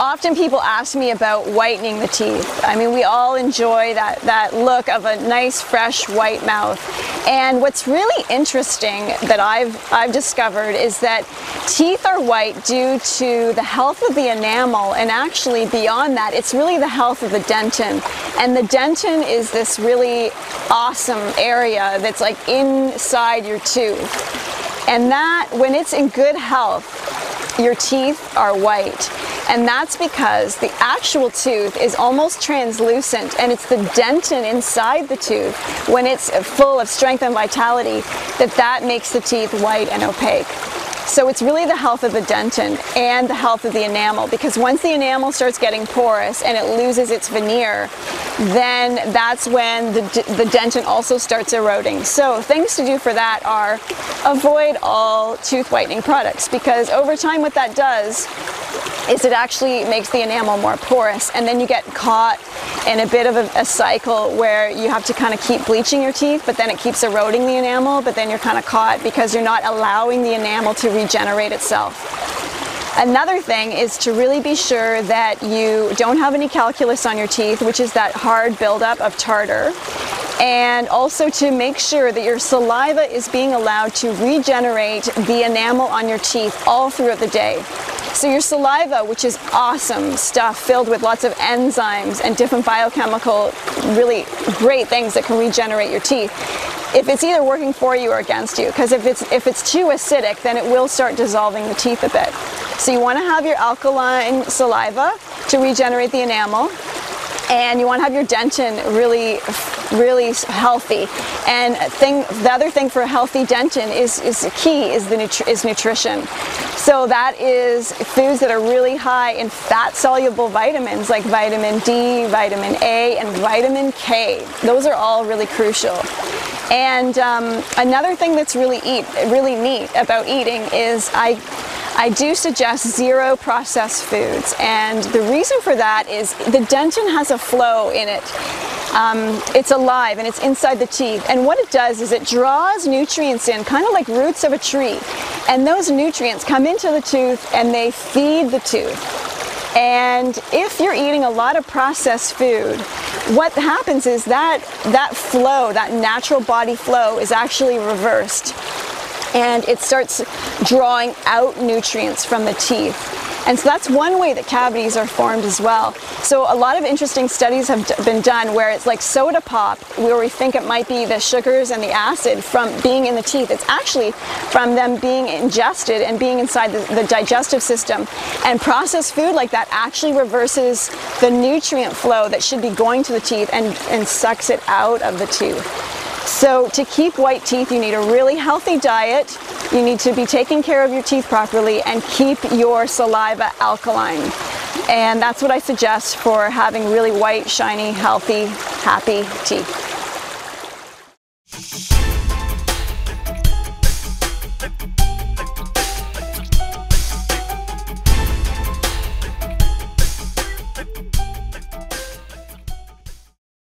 often people ask me about whitening the teeth. I mean, we all enjoy that look of a nice, fresh, white mouth. And what's really interesting that I've discovered is that teeth are white due to the health of the enamel, and actually beyond that, it's really the health of the dentin. And the dentin is this really awesome area that's like inside your tooth. And that, when it's in good health, your teeth are white. And that's because the actual tooth is almost translucent, and it's the dentin inside the tooth, when it's full of strength and vitality, that makes the teeth white and opaque. So it's really the health of the dentin and the health of the enamel, because once the enamel starts getting porous and it loses its veneer, then that's when the dentin also starts eroding. So things to do for that are avoid all tooth whitening products, because over time what that does is it actually makes the enamel more porous, and then you get caught in a bit of a cycle where you have to kind of keep bleaching your teeth, but then it keeps eroding the enamel, but then you're kind of caught because you're not allowing the enamel to regenerate itself. Another thing is to really be sure that you don't have any calculus on your teeth, which is that hard buildup of tartar, and also to make sure that your saliva is being allowed to regenerate the enamel on your teeth all throughout the day. So your saliva, which is awesome stuff filled with lots of enzymes and different biochemical, really great things that can regenerate your teeth, if it's either working for you or against you, because if it's too acidic, then it will start dissolving the teeth a bit. So you want to have your alkaline saliva to regenerate the enamel, and you want to have your dentin really healthy. And the other thing for a healthy dentin is nutrition. So that is foods that are really high in fat-soluble vitamins like vitamin D, vitamin A, and vitamin K. Those are all really crucial. And another thing that's really neat about eating is I do suggest zero processed foods, and the reason for that is the dentin has a flow in it. It's alive and it's inside the teeth, and what it does is it draws nutrients in, kind of like roots of a tree, and those nutrients come into the tooth and they feed the tooth. And if you're eating a lot of processed food, what happens is that flow, that natural body flow, is actually reversed, and it starts drawing out nutrients from the teeth. And so that's one way that cavities are formed as well. So a lot of interesting studies have been done where it's like soda pop, where we think it might be the sugars and the acid from being in the teeth. It's actually from them being ingested and being inside the digestive system. And processed food like that actually reverses the nutrient flow that should be going to the teeth and sucks it out of the tooth. So to keep white teeth, you need a really healthy diet, you need to be taking care of your teeth properly, and keep your saliva alkaline. And that's what I suggest for having really white, shiny, healthy, happy teeth.